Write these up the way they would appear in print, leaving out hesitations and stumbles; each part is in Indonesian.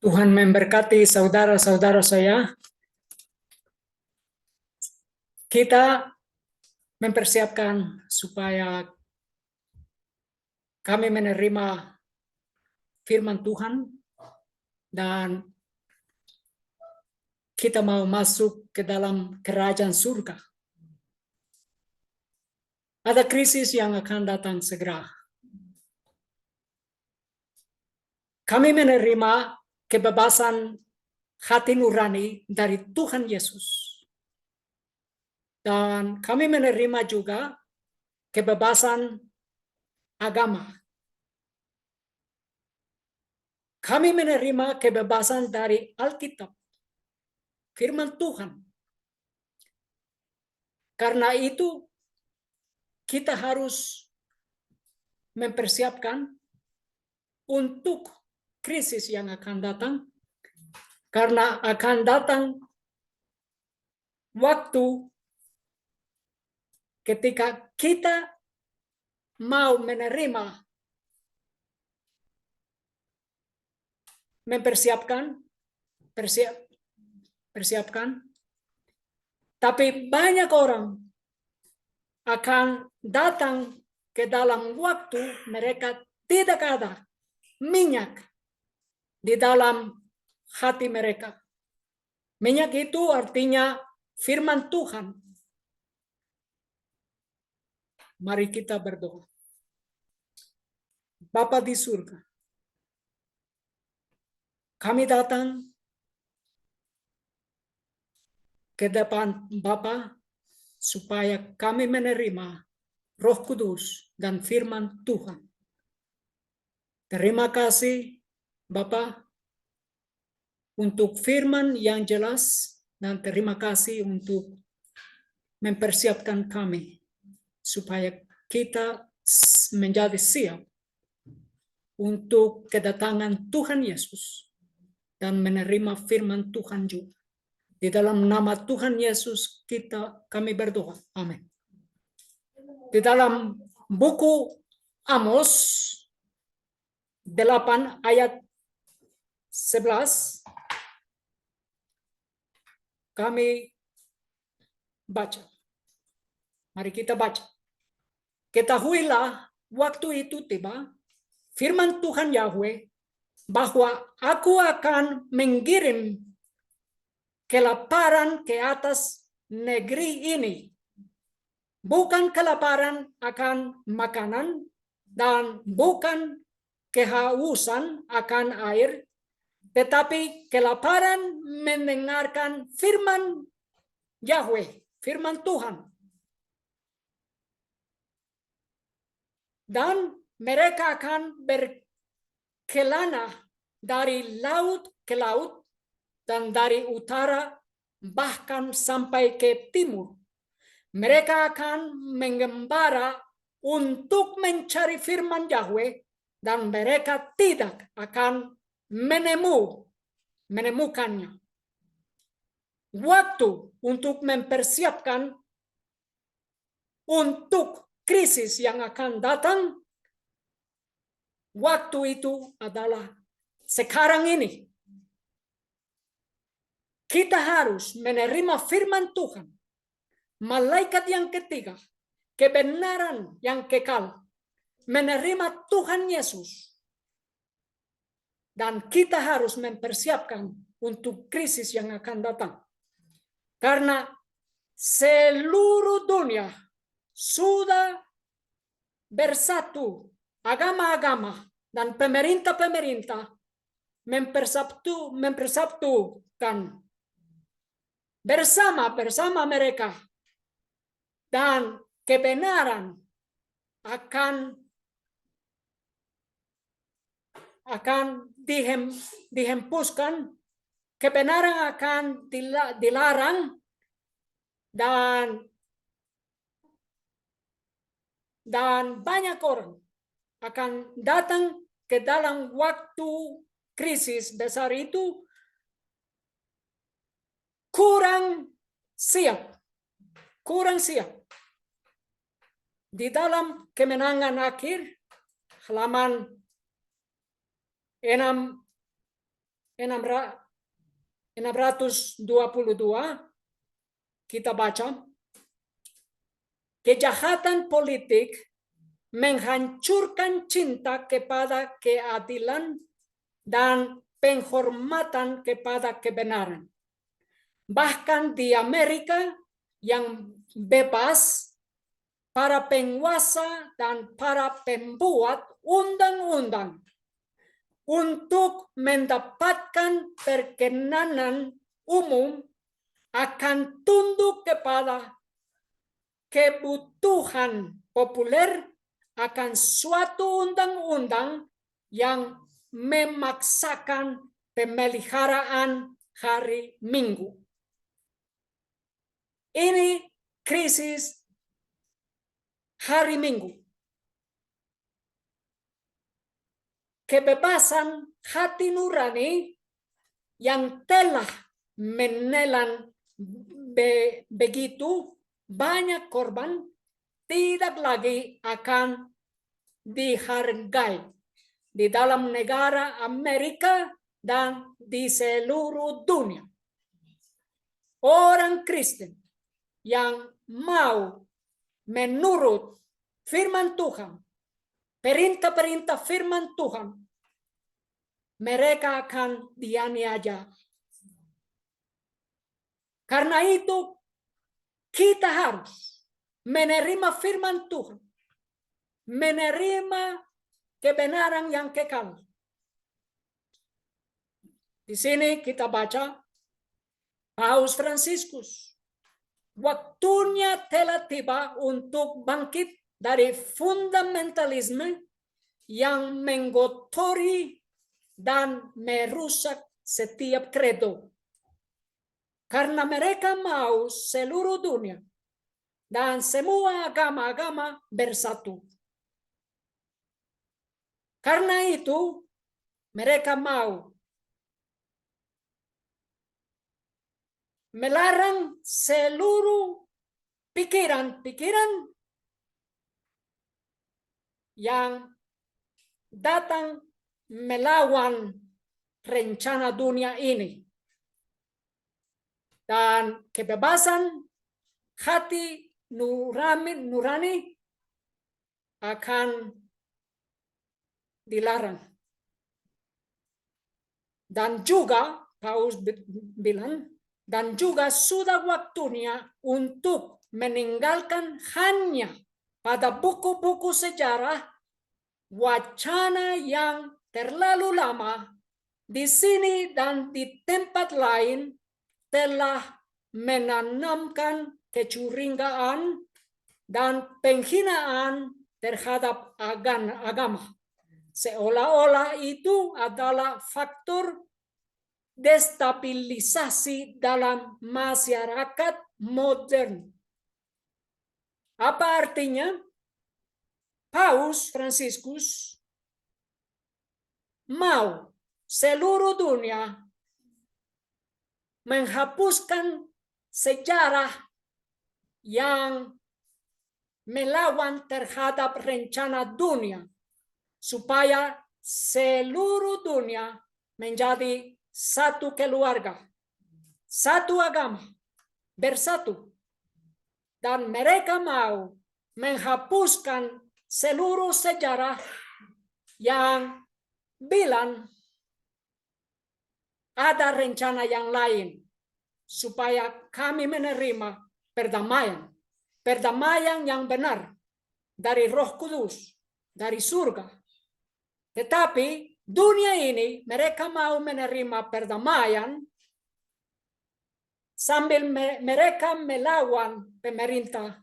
Tuhan memberkati saudara-saudara saya. Kita mempersiapkan supaya kami menerima firman Tuhan dan kita mau masuk ke dalam kerajaan surga. Ada krisis yang akan datang segera. Kami menerima kebebasan hati nurani dari Tuhan Yesus. Dan kami menerima juga kebebasan agama. Kami menerima kebebasan dari Alkitab, firman Tuhan. Karena itu kita harus mempersiapkan untuk krisis yang akan datang. Karena akan datang waktu ketika kita mau menerima, persiapkan, tapi banyak orang akan datang ke dalam waktu mereka tidak ada minyak di dalam hati mereka. Minyak itu artinya firman Tuhan. Mari kita berdoa. Bapa di surga, kami datang ke depan Bapa supaya kami menerima Roh Kudus dan firman Tuhan. Terima kasih Bapa untuk firman yang jelas dan terima kasih untuk mempersiapkan kami supaya kita menjadi siap untuk kedatangan Tuhan Yesus dan menerima firman Tuhan juga. Di dalam nama Tuhan Yesus kami berdoa. Amin. Di dalam buku Amos 8 ayat 11 kami baca. Mari kita baca. Ketahuilah waktu itu tiba, firman Tuhan Yahweh, bahwa aku akan mengirim kelaparan ke atas negeri ini. Bukan kelaparan akan makanan dan bukan kehausan akan air, tetapi kelaparan mendengarkan firman Yahweh, firman Tuhan. Dan mereka akan berkelana dari laut ke laut dan dari utara bahkan sampai ke timur. Mereka akan mengembara untuk mencari firman Yahweh dan mereka tidak akan menemukannya. Waktu untuk mempersiapkan untuk krisis yang akan datang, waktu itu adalah sekarang ini. Kita harus menerima firman Tuhan, malaikat yang ketiga, kebenaran yang kekal, menerima Tuhan Yesus. Dan kita harus mempersiapkan untuk krisis yang akan datang. Karena seluruh dunia sudah bersatu, agama-agama dan pemerintah-pemerintah mempersatukan bersama mereka, dan kebenaran akan dihempuskan, kebenaran akan dilarang, dan banyak orang akan datang ke dalam waktu krisis besar itu kurang siap. Di dalam Kemenangan Akhir halaman 6 622 kita baca, kejahatan politik menghancurkan cinta kepada keadilan dan penghormatan kepada kebenaran. Bahkan di Amerika yang bebas, para penguasa dan para pembuat undang-undang untuk mendapatkan perkenanan umum akan tunduk kepada kebutuhan populer akan suatu undang-undang yang memaksakan pemeliharaan hari Minggu. Ini krisis hari Minggu. Kebebasan hati nurani yang telah menelan begitu banyak korban tidak lagi akan dihargai di dalam negara Amerika dan di seluruh dunia. Orang Kristen yang mau menurut firman Tuhan, perintah-perintah firman Tuhan, mereka akan dianiaya. Karena itu kita harus menerima firman Tuhan, menerima kebenaran yang kekal. Di sini kita baca Paus Fransiskus, waktunya telah tiba untuk bangkit dari fundamentalisme yang menggotori dan merusak setiap kredo. Karena mereka mau seluruh dunia dan semua agama-agama bersatu. Karena itu mereka mau melarang seluruh pikiran-pikiran yang datang melawan rencana dunia ini. Dan kebebasan hati nurani akan dilarang. Dan juga Paus bilang, dan juga sudah waktunya untuk meninggalkan hanya pada buku-buku sejarah wacana yang terlalu lama di sini dan di tempat lain telah menanamkan kecurigaan dan penghinaan terhadap agama. Seolah-olah itu adalah faktor destabilisasi dalam masyarakat modern. Apa artinya? Paus Fransiskus mau seluruh dunia menghapuskan sejarah yang melawan terhadap rencana dunia supaya seluruh dunia menjadi satu keluarga, satu agama, bersatu. Dan mereka mau menghapuskan seluruh sejarah yang bilang ada rencana yang lain supaya kami menerima perdamaian. Perdamaian yang benar dari Roh Kudus, dari surga. Tetapi dunia ini mereka mau menerima perdamaian sambil mereka melawan perintah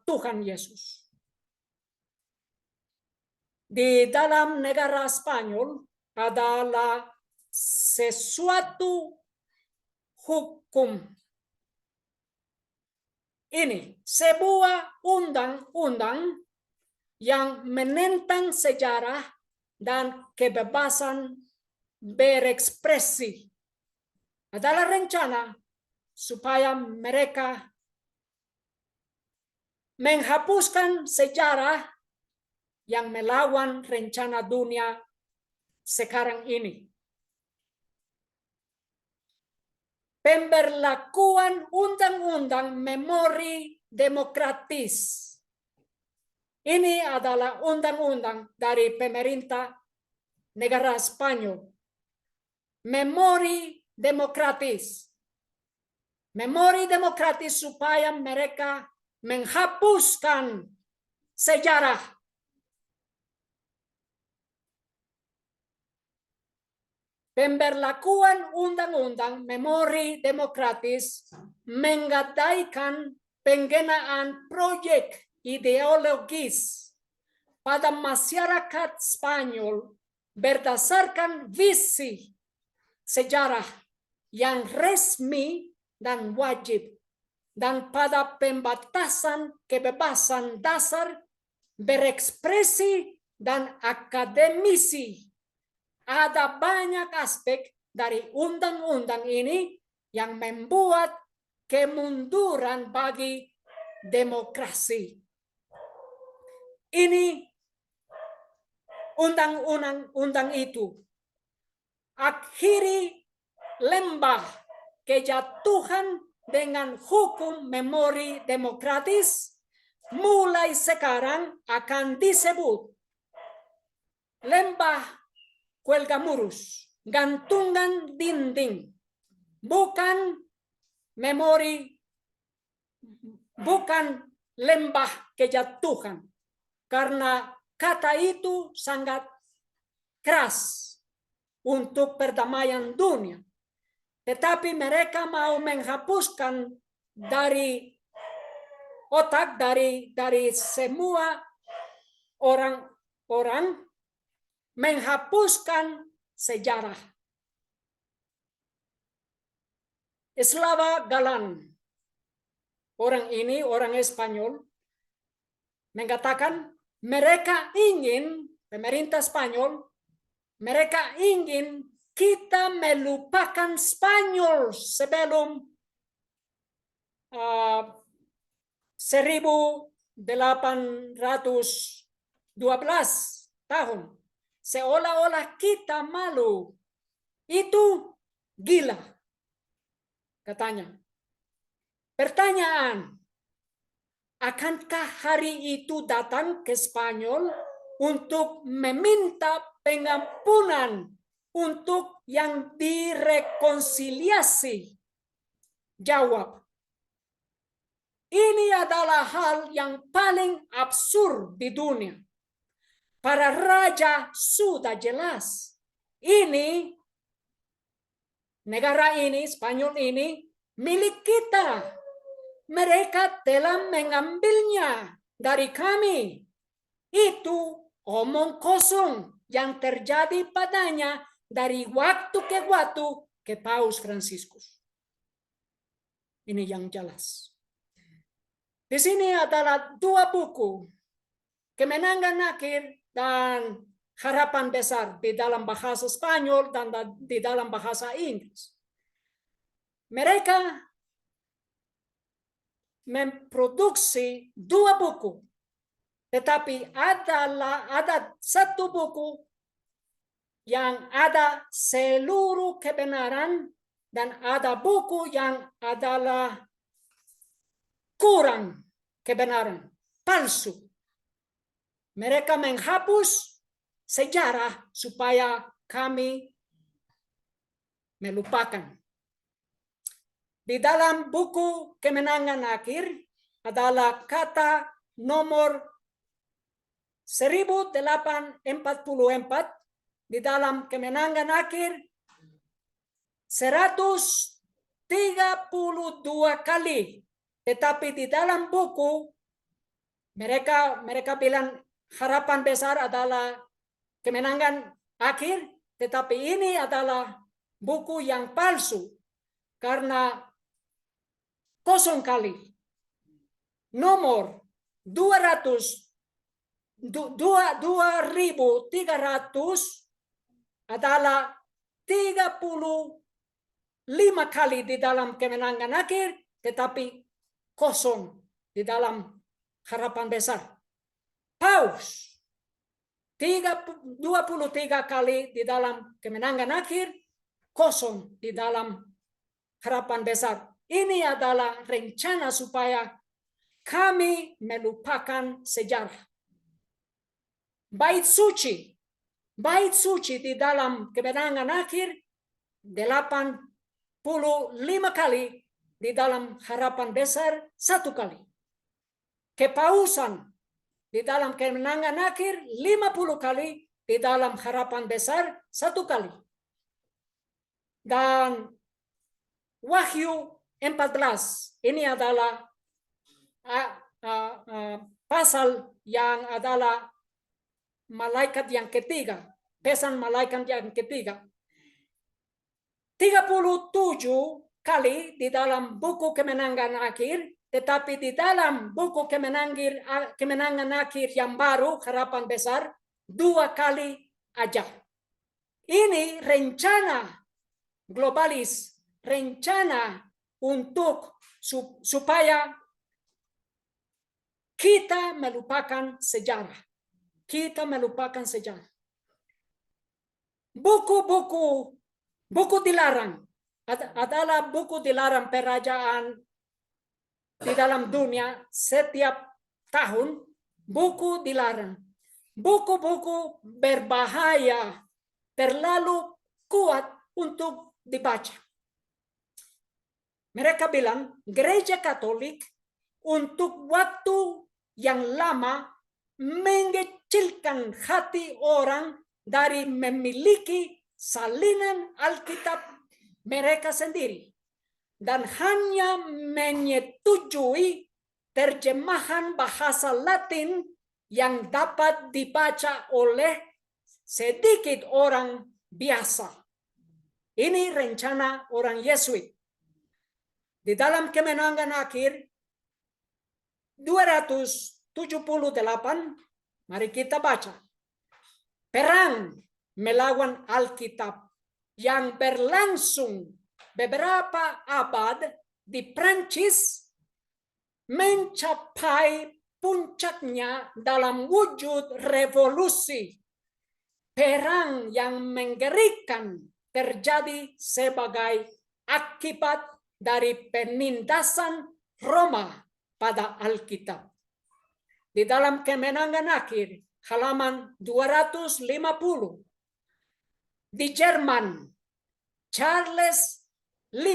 Tuhan Yesus. Di dalam negara Spanyol adalah sesuatu hukum. Ini sebuah undang-undang yang menentang sejarah dan kebebasan berekspresi. Adalah rencana supaya mereka menghapuskan sejarah yang melawan rencana dunia sekarang ini. Pemberlakuan undang-undang memori demokratis. Ini adalah undang-undang dari pemerintah negara Spanyol. Memori demokratis. Memori demokratis supaya mereka menghapuskan sejarah. Pemberlakuan undang-undang memori demokratis menggadaikan penggunaan proyek ideologis pada masyarakat Spanyol berdasarkan visi sejarah yang resmi dan wajib, dan pada pembatasan kebebasan dasar berekspresi dan akademisi. Ada banyak aspek dari undang-undang ini yang membuat kemunduran bagi demokrasi. Ini undang-undang itu akhiri lembah kejatuhan dengan hukum memori demokratis. Mulai sekarang akan disebut lembah Cuelgamurus, gantungan dinding, bukan memori, bukan lembah kejatuhan, karena kata itu sangat keras untuk perdamaian dunia. Tetapi mereka mau menghapuskan dari otak dari semua orang menghapuskan sejarah. Slava Galan, orang ini, orang Spanyol, mengatakan mereka ingin, pemerintah Spanyol, mereka ingin kita melupakan Spanyol sebelum 1812 tahun. Seolah-olah kita malu. Itu gila, katanya. Pertanyaan, akankah hari itu datang ke Spanyol untuk meminta pengampunan untuk yang direkonsiliasi? Jawab, ini adalah hal yang paling absurd di dunia. Para raja sudah jelas. Ini, negara ini, Spanyol ini, milik kita. Mereka telah mengambilnya dari kami. Itu omong kosong yang terjadi padanya dari waktu ke waktu ke Paus Fransiskus. Ini yang jelas. Di sini adalah dua buku, Kemenangan Akhir dan Harapan Besar, di dalam bahasa Spanyol dan di dalam bahasa Inggris. Mereka memproduksi dua buku, tetapi ada satu buku yang ada seluruh kebenaran dan ada buku yang adalah kurang kebenaran, palsu. Mereka menghapus sejarah supaya kami melupakan. Di dalam buku Kemenangan Akhir adalah kata nomor 1844. Di dalam Kemenangan Akhir 132 kali. Tetapi di dalam buku mereka bilang Harapan Besar adalah Kemenangan Akhir, tetapi ini adalah buku yang palsu karena 0 kali. Nomor 2300 adalah 35 kali di dalam Kemenangan Akhir, tetapi 0 di dalam Harapan Besar. Paus 23 kali di dalam kemenangan akhir, 0 di dalam harapan besar. Ini adalah rencana supaya kami melupakan sejarah. Bait suci di dalam kemenangan akhir 85 kali, di dalam harapan besar 1 kali. Kepausan di dalam kemenangan akhir 50 kali, di dalam harapan besar 1 kali. Dan Wahyu 14 ini adalah pasal yang adalah malaikat yang ketiga, pesan malaikat yang ketiga. 37 kali di dalam buku kemenangan akhir, tetapi di dalam buku kemenangan akhir yang baru, harapan besar, 2 kali aja. Ini rencana globalis, rencana untuk supaya kita melupakan sejarah. Kita melupakan sejarah. Buku dilarang adalah buku dilarang kerajaan di dalam dunia setiap tahun. Buku dilarang. Buku-buku berbahaya, terlalu kuat untuk dibaca. Mereka bilang gereja Katolik untuk waktu yang lama mengecilkan hati orang dari memiliki salinan Alkitab mereka sendiri dan hanya menyetujui terjemahan bahasa Latin yang dapat dibaca oleh sedikit orang biasa. Ini rencana orang Yesuit. Di dalam kemenangan akhir 278, mari kita baca. Perang melawan Alkitab yang berlangsung beberapa abad di Prancis mencapai puncaknya dalam wujud revolusi. Perang yang mengerikan terjadi sebagai akibat dari penindasan Roma pada Alkitab. Di dalam kemenangan akhir, halaman 250, di Jerman, Charles V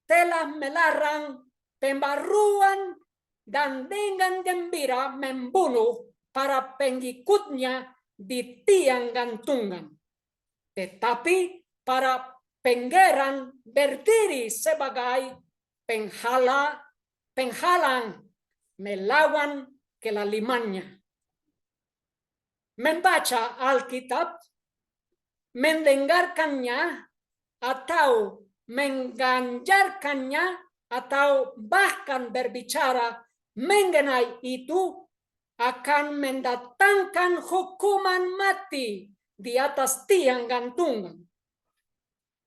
telah melarang pembaruan dan dengan gembira membunuh para pengikutnya di tiang gantungan. Tetapi para penggeran berdiri sebagai penghalang melawan kelalimannya. Membaca Alkitab, mendengarkannya, atau mengganjarkannya, atau bahkan berbicara mengenai itu akan mendatangkan hukuman mati di atas tiang gantungan.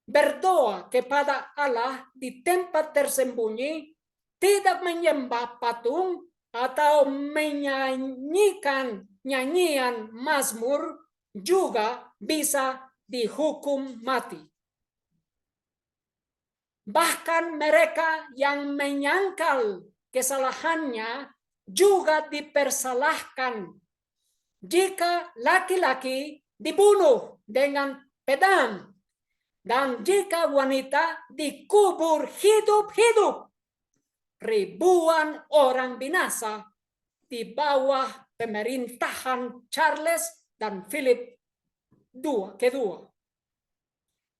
Berdoa kepada Allah di tempat tersembunyi, tidak menyembah patung atau menyanyikan nyanyian mazmur juga bisa dihukum mati. Bahkan mereka yang menyangkal kesalahannya juga dipersalahkan. Jika laki-laki dibunuh dengan pedang, dan jika wanita dikubur hidup-hidup, ribuan orang binasa di bawah pemerintahan Charles dan Philip kedua.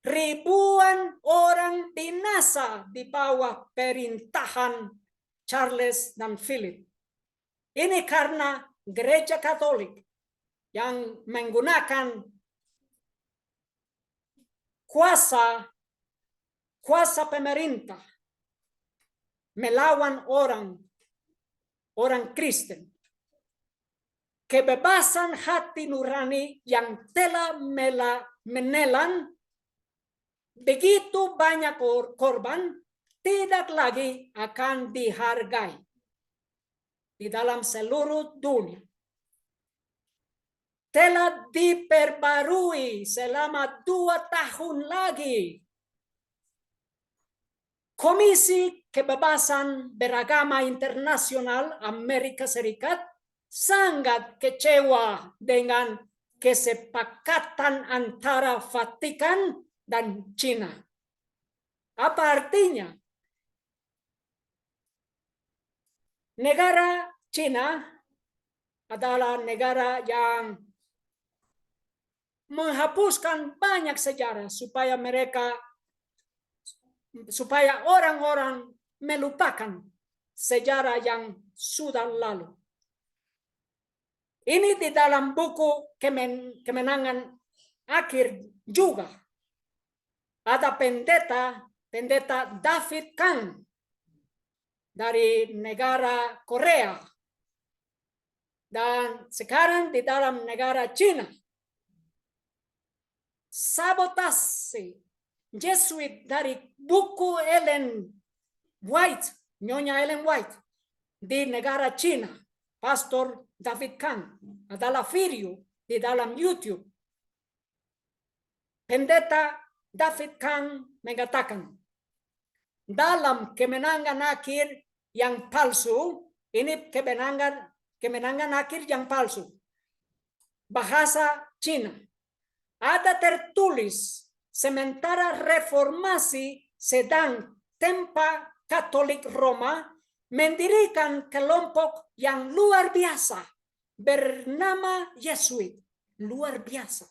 Ribuan orang binasa di bawah pemerintahan Charles dan Philip. Ini karena gereja Katolik yang menggunakan kuasa pemerintah melawan orang Kristen. Kebebasan hati nurani yang telah menelan begitu banyak korban tidak lagi akan dihargai di dalam seluruh dunia. telah diperbarui selama 2 tahun lagi. Komisi Kebebasan Beragama Internasional Amerika Serikat sangat kecewa dengan kesepakatan antara Vatikan dan Cina. Apa artinya? Negara Cina adalah negara yang menghapuskan banyak sejarah supaya orang-orang melupakan sejarah yang sudah lalu. Ini di dalam buku Kemenangan Akhir juga ada pendeta David Kang dari negara Korea, dan sekarang di dalam negara Cina. Sabotase Jesuit dari buku Nyonya Ellen White di negara Cina, Pastor David Kang, adalah video di dalam YouTube. Pendeta David Kang mengatakan, dalam kemenangan akhir yang palsu, ini kemenangan akhir yang palsu, bahasa Cina, ada tertulis sementara reformasi sedang tempa Katolik Roma mendirikan kelompok yang luar biasa bernama Yesuit. Luar biasa.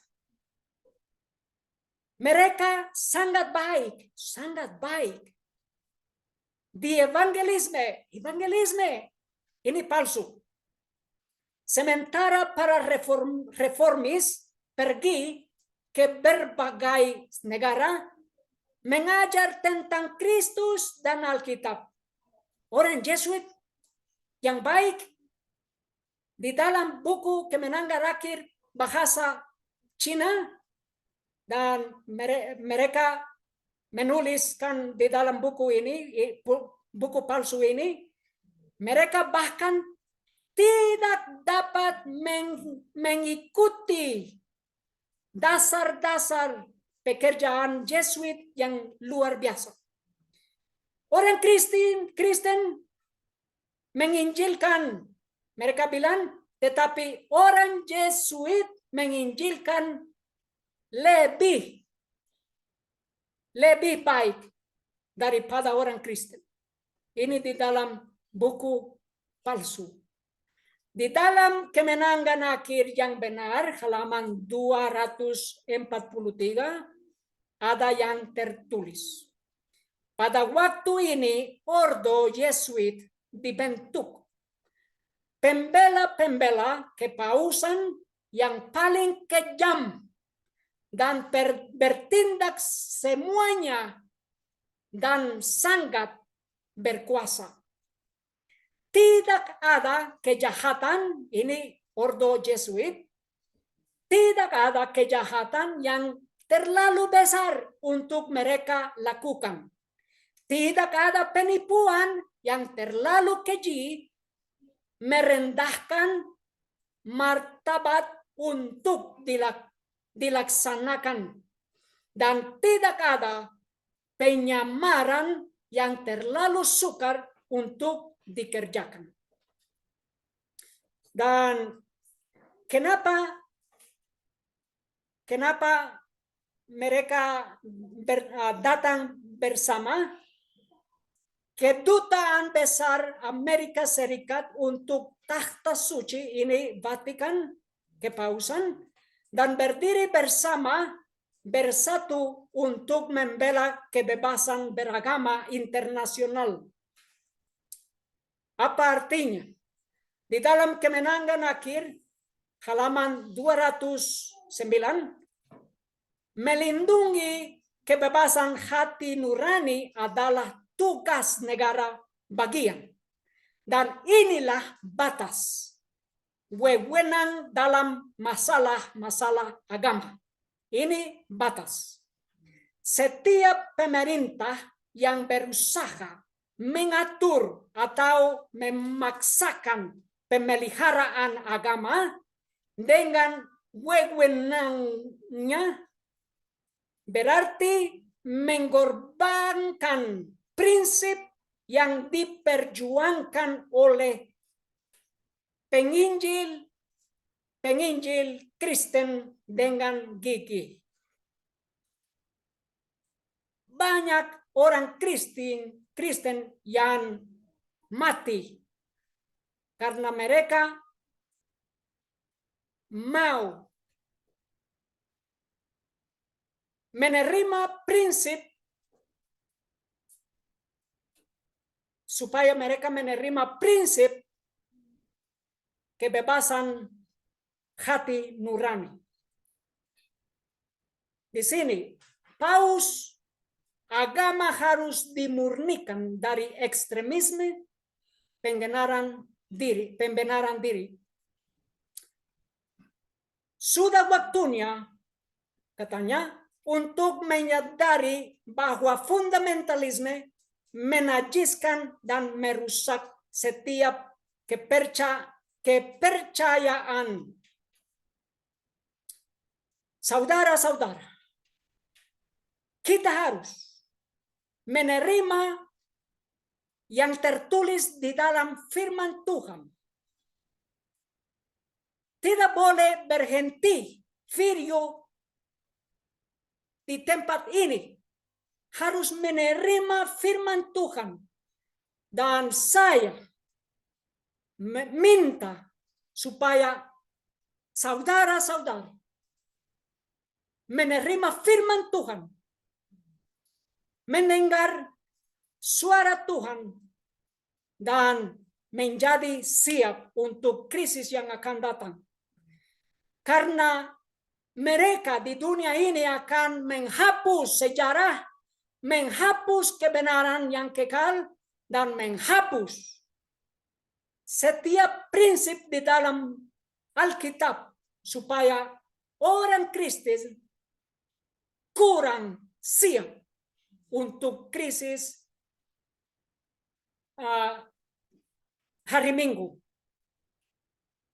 Mereka sangat baik. Di evangelisme ini palsu. Sementara para reformis pergi ke berbagai negara mengajar tentang Kristus dan Alkitab. Orang Jesuit yang baik di dalam buku Kemenangan Akhir bahasa Cina, dan mereka menuliskan di dalam buku buku palsu ini, mereka bahkan tidak dapat mengikuti dasar-dasar pekerjaan Jesuit yang luar biasa. Orang Kristen menginjilkan, mereka bilang, tetapi orang Jesuit menginjilkan lebih baik daripada orang Kristen. Ini di dalam buku palsu. Di dalam Kemenangan Akhir yang benar, halaman 243, ada yang tertulis. Pada waktu ini, Ordo Jesuit dibentuk. Pembela-pembela kepausan yang paling kejam dan bertindak semuanya dan sangat berkuasa. Tidak ada kejahatan, ini Ordo Jesuit, tidak ada kejahatan yang terlalu besar untuk mereka lakukan. Tidak ada penipuan yang terlalu keji merendahkan martabat untuk dilaksanakan. Dan tidak ada penyamaran yang terlalu sukar untuk dikerjakan. Dan kenapa mereka datang bersama? Kedutaan Besar Amerika Serikat untuk Tahta Suci, ini Vatikan, kepausan, dan berdiri bersatu untuk membela kebebasan beragama internasional. Apa artinya? Di dalam Kemenangan Akhir, halaman 209, melindungi kebebasan hati nurani adalah tugas negara bagian. Dan inilah batas wewenang dalam masalah agama. Ini batas. Setiap pemerintah yang berusaha mengatur atau memaksakan pemeliharaan agama dengan wewenangnya berarti mengorbankan prinsip yang diperjuangkan oleh penginjil Kristen dengan gigih. Banyak orang Kristen yang mati karena mereka mau menerima prinsip supaya mereka menerima prinsip kebebasan hati nurani. Di sini, paus agama harus dimurnikan dari ekstremisme pembenaran diri. Sudah waktunya, katanya, untuk menyadari bahwa fundamentalisme menajiskan dan merusak setiap kepercayaan. Saudara-saudara, kita harus menerima yang tertulis di dalam firman Tuhan. Tidak boleh berhenti video di tempat ini. Harus menerima firman Tuhan. Dan saya minta supaya saudara-saudara menerima firman Tuhan. Mendengar suara Tuhan dan menjadi siap untuk krisis yang akan datang. Karena mereka di dunia ini akan menghapus sejarah, menghapus kebenaran yang kekal, dan menghapus setiap prinsip di dalam Alkitab supaya orang Kristen kurang siap untuk krisis hari Minggu.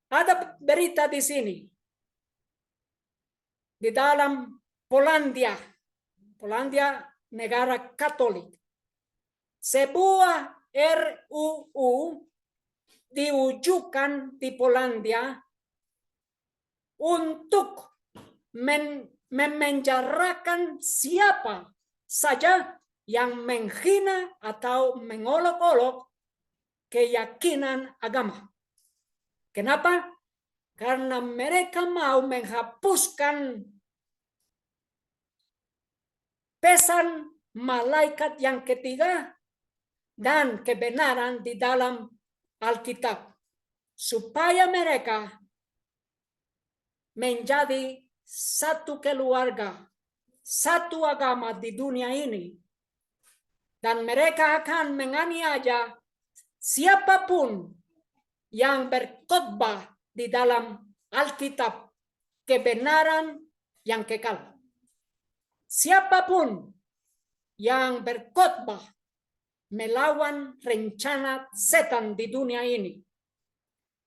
Ada berita di sini. Di dalam Polandia negara Katolik, sebuah RUU diujukan di Polandia untuk memenjarakan siapa saja yang menghina atau mengolok-olok keyakinan agama. Kenapa? Karena mereka mau menghapuskan pesan malaikat yang ketiga dan kebenaran di dalam Alkitab. Supaya mereka menjadi satu keluarga, satu agama di dunia ini. Dan mereka akan menganiaya siapapun yang berkhotbah di dalam Alkitab kebenaran yang kekal. Siapapun yang berkhotbah melawan rencana setan di dunia ini.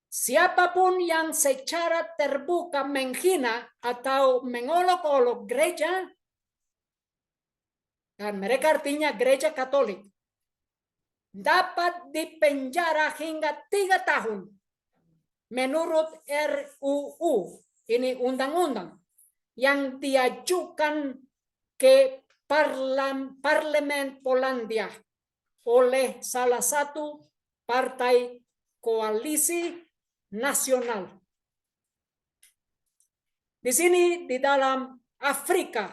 Siapapun yang secara terbuka menghina atau mengolok-olok gereja, dan mereka artinya gereja Katolik, dapat dipenjara hingga 3 tahun. Menurut RUU, ini undang-undang yang diajukan ke parlemen Polandia oleh salah satu partai koalisi nasional. Di sini di dalam Afrika,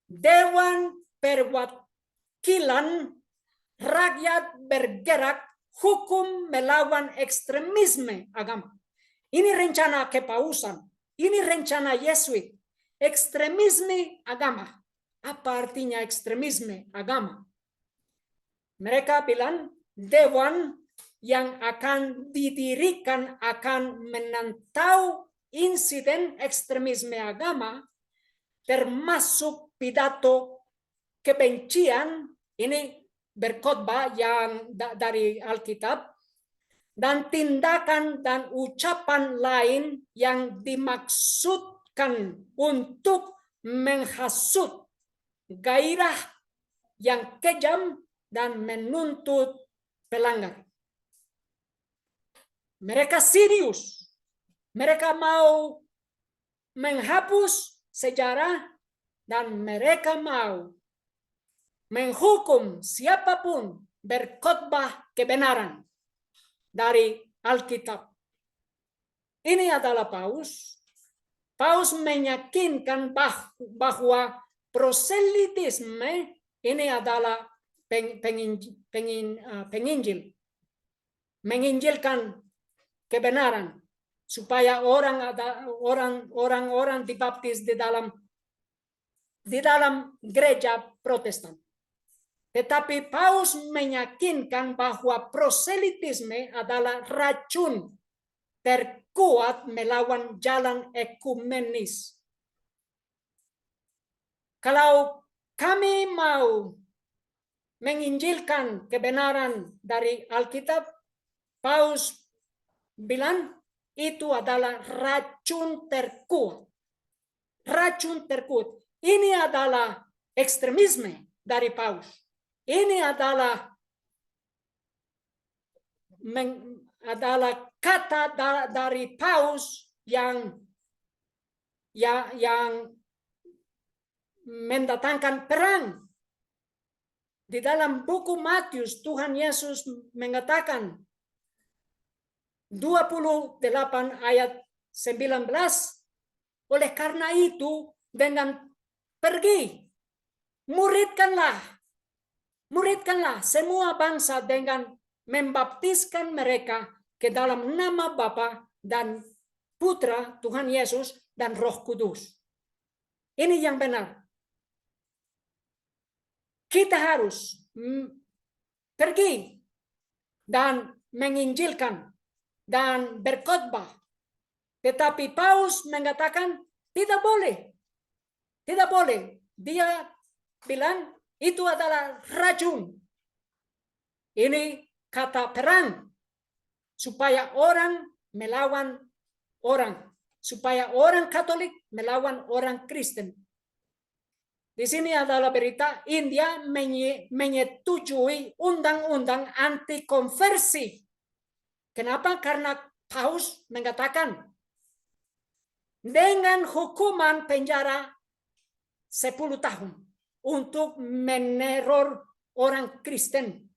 Dewan Perwakilan Rakyat bergerak hukum melawan ekstremisme agama. Ini rencana kepausan. Ini rencana Yesuit. Ekstremisme agama. Apa artinya ekstremisme agama? Mereka bilang dewan yang akan didirikan akan menantau insiden ekstremisme agama, termasuk pidato kebencian, ini berkhotbah yang dari Alkitab, dan tindakan dan ucapan lain yang dimaksudkan untuk menghasut gairah yang kejam dan menuntut pelanggar. Mereka serius. Mereka mau menghapus sejarah dan mereka mau menghukum siapapun berkhotbah kebenaran dari Alkitab. Ini adalah Paus. Paus meyakinkan bahwa proselitisme ini adalah penginjil, menginjilkan kebenaran supaya orang-orang dibaptis di dalam gereja Protestan. Tetapi Paus meyakinkan bahwa proselitisme adalah racun terkuat melawan jalan ekumenis. Kalau kami mau menginjilkan kebenaran dari Alkitab, Paus bilang itu adalah racun terkuat. Racun terkuat. Ini adalah ekstremisme dari Paus. Ini adalah kata dari Paus yang mendatangkan perang. Di dalam buku Matius, Tuhan Yesus mengatakan 28 ayat 19, oleh karena itu dengan pergi, muridkanlah semua bangsa dengan membaptiskan mereka ke dalam nama Bapa dan Putra Tuhan Yesus dan Roh Kudus. Ini yang benar. Kita harus pergi dan menginjilkan dan berkhotbah. Tetapi Paus mengatakan tidak boleh. Tidak boleh. Dia bilang itu adalah racun. Ini kata perang supaya orang melawan orang. Supaya orang Katolik melawan orang Kristen. Di sini adalah berita India menyetujui undang-undang anti konversi. Kenapa? Karena Paus mengatakan dengan hukuman penjara 10 tahun untuk meneror orang Kristen.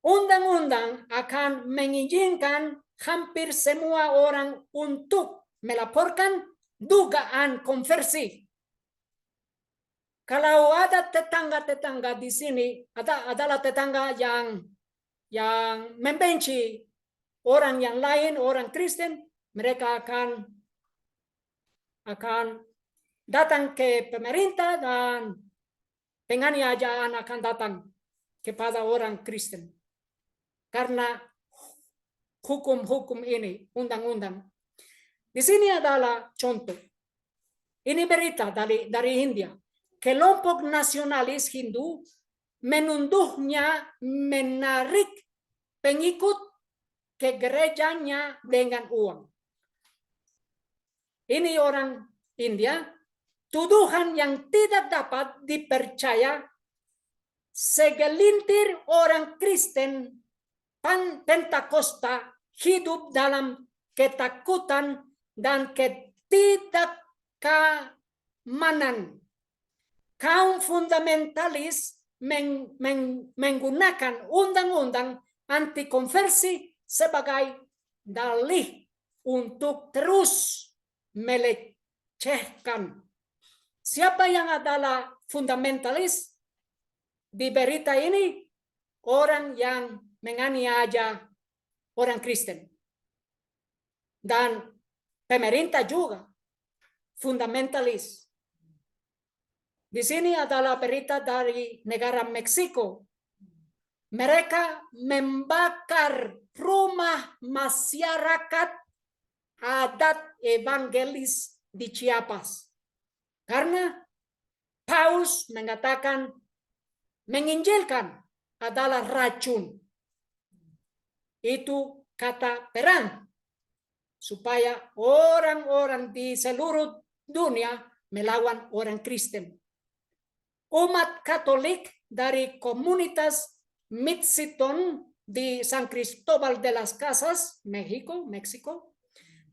Undang-undang akan mengizinkan hampir semua orang untuk melaporkan dugaan konversi. Kalau ada tetangga-tetangga di sini, adalah tetangga yang membenci orang yang lain, orang Kristen, mereka akan datang ke pemerintah dan penganiayaan akan datang kepada orang Kristen. Karena hukum-hukum ini, undang-undang. Di sini adalah contoh. Ini berita dari India. Kelompok nasionalis Hindu menuduhnya menarik pengikut ke gerejanya dengan uang. Ini orang India, tuduhan yang tidak dapat dipercaya. Segelintir orang Kristen Pentakosta hidup dalam ketakutan dan ketidakamanan. Kaum fundamentalis menggunakan undang-undang anti konversi sebagai dalih untuk terus melecehkan. Siapa yang adalah fundamentalis? Di berita ini, orang yang menganiaya orang Kristen. Dan pemerintah juga fundamentalis. Di sini adalah berita dari negara Meksiko. Mereka membakar rumah masyarakat adat evangelis di Chiapas. Karena Paus mengatakan menginjilkan adalah racun. itu kata perang, supaya orang-orang di seluruh dunia melawan orang Kristen. Umat Katolik dari komunitas Mitziton di San Cristóbal de las Casas, Meksiko,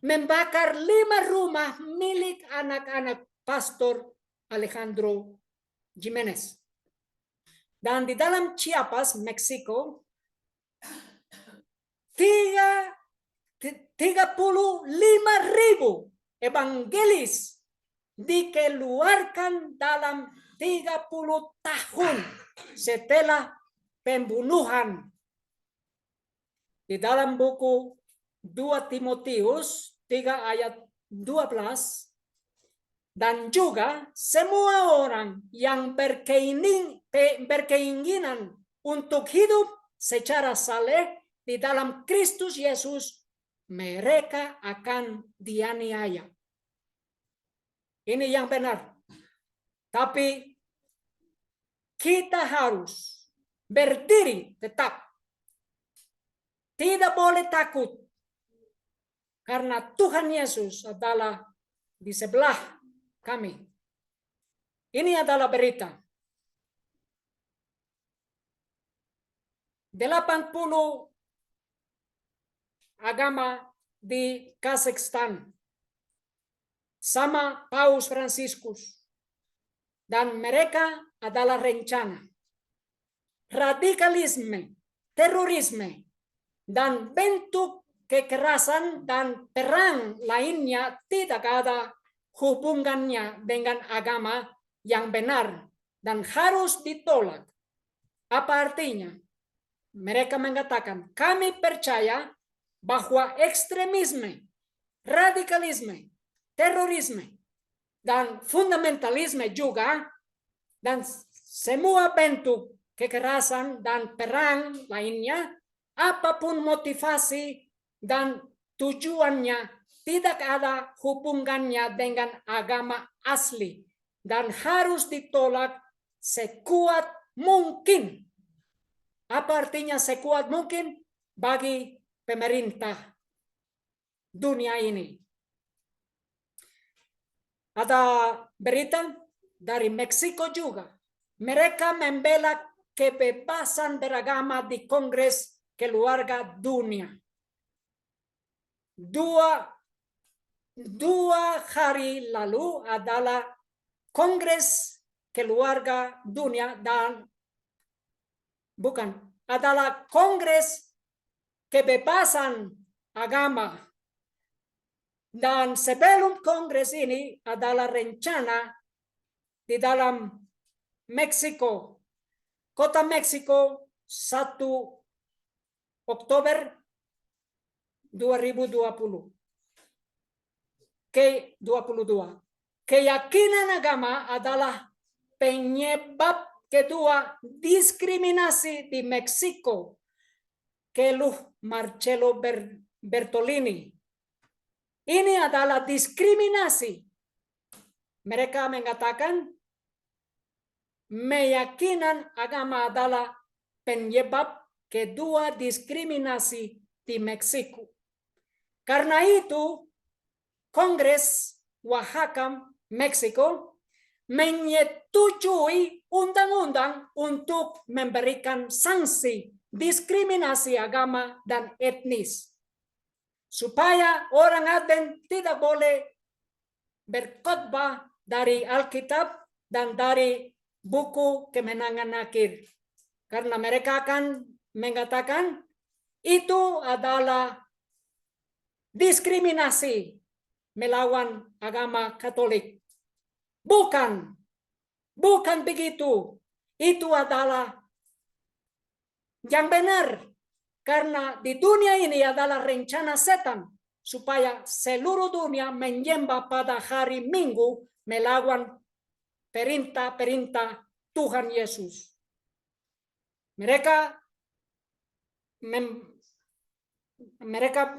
membakar 5 rumah milik anak-anak Pastor Alejandro Jimenez. Dan di dalam Chiapas, Meksiko, 35.000 evangelis dikeluarkan dalam 30 tahun setelah pembunuhan. Di dalam buku 2 Timotius 3 ayat 12, dan juga semua orang yang berkeinginan untuk hidup secara saleh di dalam Kristus Yesus, mereka akan dianiaya. Ini yang benar. Tapi kita harus berdiri tetap. Tidak boleh takut. Karena Tuhan Yesus adalah di sebelah kami. Ini adalah berita. 80 agama di Kazakhstan sama Paus Fransiskus, dan mereka adalah rencana radikalisme, terorisme, dan bentuk kekerasan dan perang lainnya tidak ada hubungannya dengan agama yang benar dan harus ditolak. Apa artinya? Mereka mengatakan, kami percaya bahwa ekstremisme, radikalisme, terorisme, dan fundamentalisme juga, dan semua bentuk kekerasan dan perang lainnya, apapun motivasi dan tujuannya, tidak ada hubungannya dengan agama asli dan harus ditolak sekuat mungkin. Apa artinya sekuat mungkin bagi pemerintah dunia ini? Ada berita dari Meksiko juga. Mereka membela kebebasan beragama di Kongres Keluarga Dunia. Dua hari lalu adalah Kongres Keluarga Dunia adalah Kongres Kebebasan Agama. Dan sebelum kongres ini adalah rencana di dalam Meksiko, kota Meksiko, 1 Oktober 2022. Keyakinan agama adalah penyebab kedua diskriminasi di Meksiko, keluh Marcelo Bertolini. Ini adalah diskriminasi. Mereka mengatakan keyakinan agama adalah penyebab kedua diskriminasi di Meksiko. Karena itu, Kongres Oaxaca, Meksiko, menyetujui undang-undang untuk memberikan sanksi diskriminasi agama dan etnis, supaya orang Advent tidak boleh berkhotbah dari Alkitab dan dari buku Kemenangan Akhir. Karena mereka akan mengatakan itu adalah diskriminasi melawan agama Katolik. Bukan begitu. Itu adalah yang benar. Karena di dunia ini adalah rencana setan supaya seluruh dunia menyembah pada hari Minggu melawan perintah-perintah Tuhan Yesus. Mereka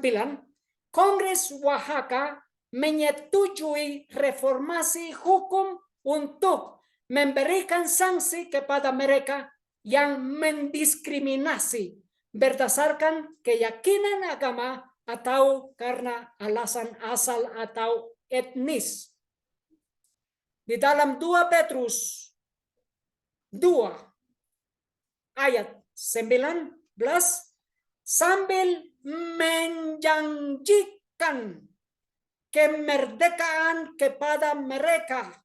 bilang Kongres Oaxaca menyetujui reformasi hukum untuk memberikan sanksi kepada mereka yang mendiskriminasi berdasarkan keyakinan agama atau karena alasan asal atau etnis. Di dalam 2 Petrus 2 ayat 19 sambil menjanjikan kemerdekaan kepada mereka,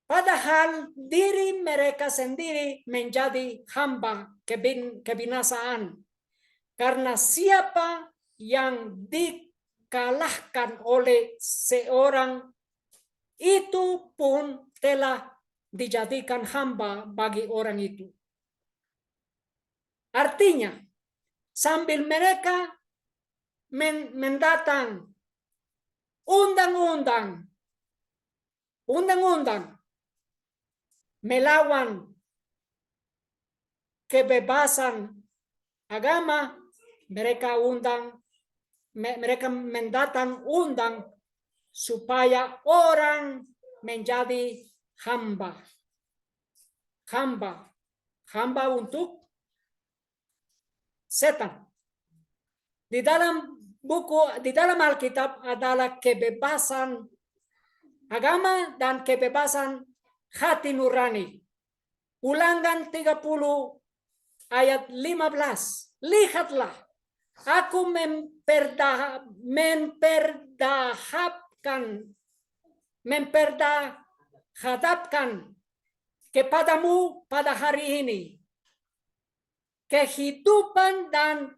padahal diri mereka sendiri menjadi hamba kebinasaan. Karena siapa yang dikalahkan oleh seorang, itu pun telah dijadikan hamba bagi orang itu. Artinya, sambil mereka mendatang undang-undang melawan kebebasan agama, mereka mendatang undang supaya orang menjadi hamba untuk setan. Di dalam Alkitab adalah kebebasan agama dan kebebasan hati nurani. Ulangan 30 ayat 15. Lihatlah, aku memperdahapkan kepadamu pada hari ini kehidupan dan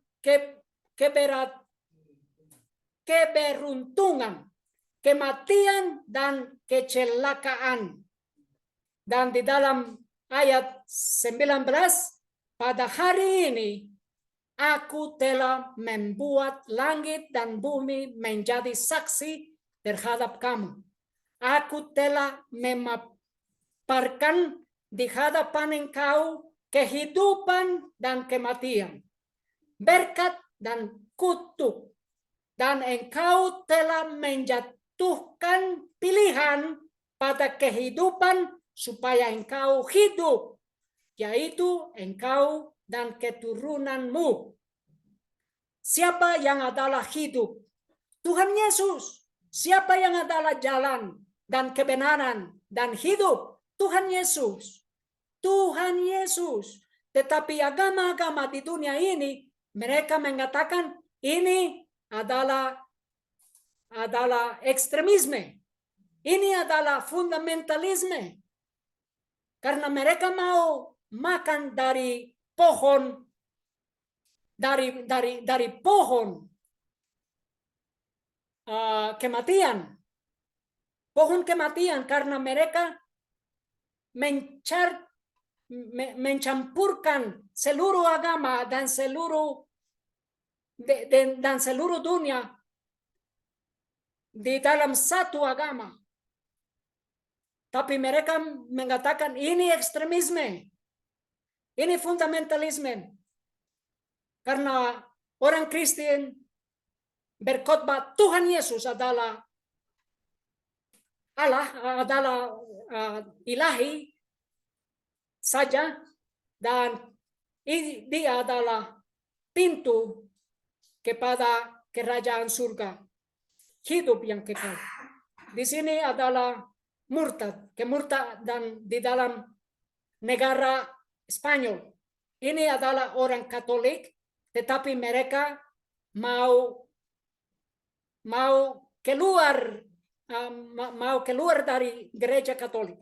keberuntungan, kematian dan kecelakaan. Dan di dalam ayat 19, pada hari ini aku telah membuat langit dan bumi menjadi saksi terhadap kamu. Aku telah memaparkan di hadapan engkau kehidupan dan kematian, berkat dan kutuk, dan engkau telah menjatuhkan pilihan pada kehidupan supaya engkau hidup, yaitu engkau dan keturunanmu. Siapa yang adalah hidup? Tuhan Yesus. Siapa yang adalah jalan dan kebenaran dan hidup? Tuhan Yesus. Tuhan Yesus. Tetapi agama-agama di dunia ini, mereka mengatakan ini adalah ekstremisme. Ini adalah fundamentalisme. Karena mereka mau makan dari pohon, dari pohon kematian. Pohon kematian, karena mereka mencampurkan seluruh agama dan seluruh dunia di dalam satu agama. Tapi mereka mengatakan ini ekstremisme, ini fundamentalisme. Karena orang Kristen berkhotbah Tuhan Yesus adalah Allah, adalah ilahi saja, dan dia adalah pintu kepada kerajaan surga, hidup yang kekal. Di sini adalah kemurtad dan di dalam negara Spanyol ini adalah orang Katolik, tetapi mereka mau keluar dari gereja Katolik.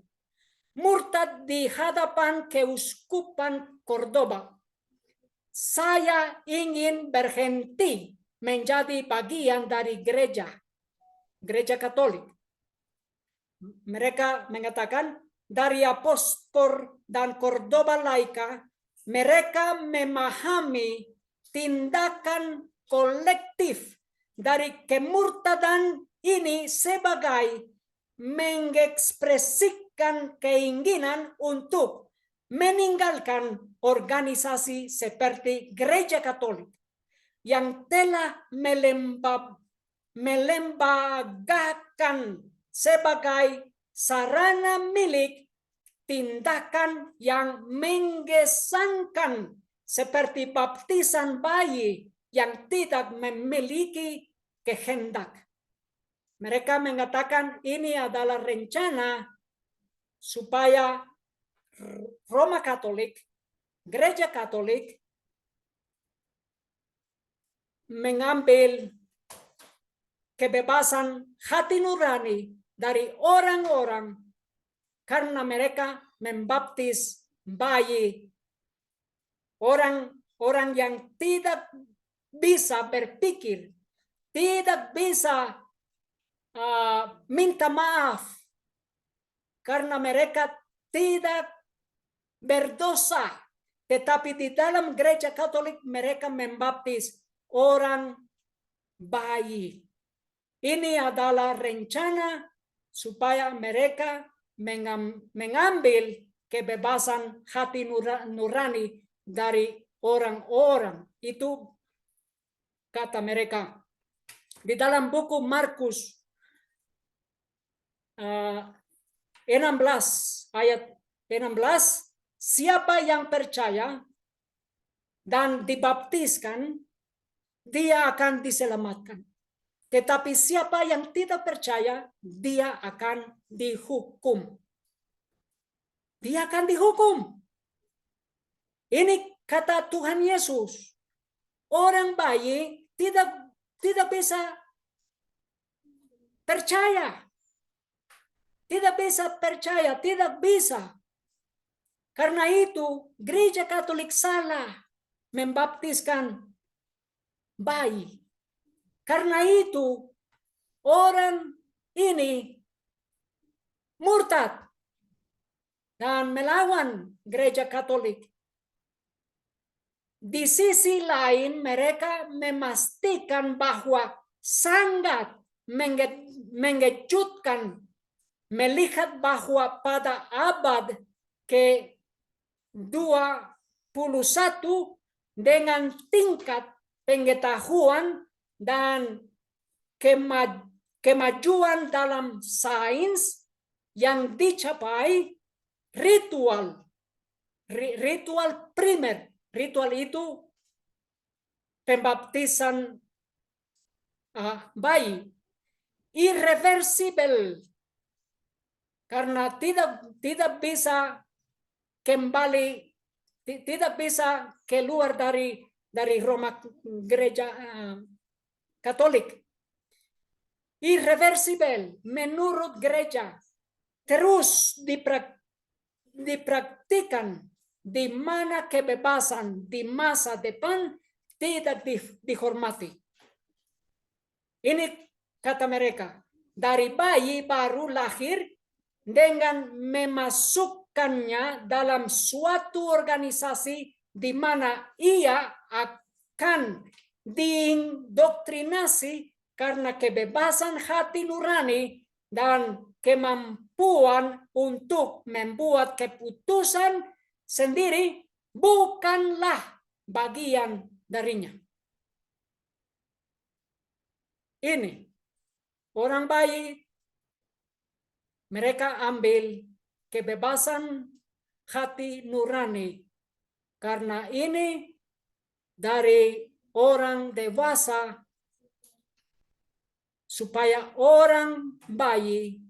Murtad di hadapan Keuskupan Cordoba. Saya ingin berhenti menjadi bagian dari gereja Katolik. Mereka mengatakan dari Apostol dan Cordoba Laika, mereka memahami tindakan kolektif dari kemurtadan ini sebagai mengekspresikan keinginan untuk meninggalkan organisasi seperti Gereja Katolik yang telah melembagakan sebagai sarana milik tindakan yang mengesankan seperti baptisan bayi yang tidak memiliki kehendak. Mereka mengatakan ini adalah rencana supaya Roma Katolik, Gereja Katolik mengambil kebebasan hati nurani dari orang-orang karena mereka membaptis bayi, orang yang tidak bisa berpikir, tidak bisa minta maaf karena mereka tidak berdosa, tetapi di dalam gereja Katolik mereka membaptis orang bayi. Ini adalah rencana supaya mereka mengambil kebebasan hati nurani dari orang-orang. Itu kata mereka. Di dalam buku Markus 16 ayat 16, siapa yang percaya dan dibaptiskan, dia akan diselamatkan. Tetapi siapa yang tidak percaya, dia akan dihukum. Dia akan dihukum. Ini kata Tuhan Yesus. Orang bayi tidak bisa percaya. Tidak bisa percaya, tidak bisa. Karena itu gereja Katolik salah membaptiskan bayi. Karena itu orang ini murtad dan melawan gereja Katolik. Di sisi lain mereka memastikan bahwa sangat mengejutkan melihat bahwa pada abad ke-21 dengan tingkat pengetahuan dan kemajuan dalam sains yang dicapai, ritual primer, ritual itu pembaptisan bayi, irreversible. Karena tidak bisa kembali, tidak bisa keluar dari Roma gereja Katolik. Irreversible menurut gereja, terus dipraktikan di mana kebebasan di masa depan tidak dihormati. Ini kata mereka, dari bayi baru lahir dengan memasukkannya dalam suatu organisasi di mana ia akan diindoktrinasi karena kebebasan hati nurani dan kemampuan untuk membuat keputusan sendiri bukanlah bagian darinya. Ini orang bayi, mereka ambil kebebasan hati nurani karena ini dari orang dewasa supaya orang bayi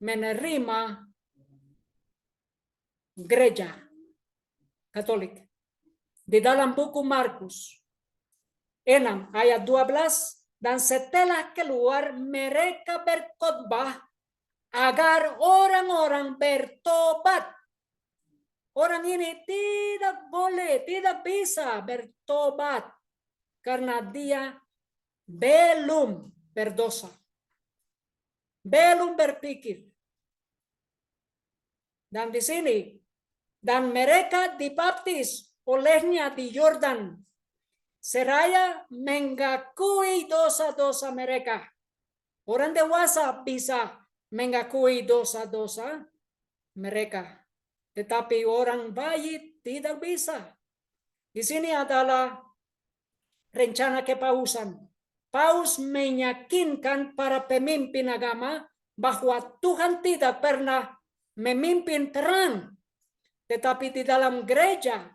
menerima gereja Katolik. Di dalam buku Markus 6 ayat 12, dan setelah keluar mereka berkhotbah agar orang-orang bertobat. Orang ini tidak boleh, tidak bisa bertobat karena dia belum berdosa, belum berpikir. Dan di sini, dan mereka dibaptis olehnya di Yordan, seraya mengakui dosa-dosa mereka. Orang dewasa bisa mengakui dosa-dosa mereka, tetapi orang bayi tidak bisa. Di sini adalah rencana kepausan. Paus meyakinkan para pemimpin agama bahwa Tuhan tidak pernah memimpin perang, tetapi di dalam gereja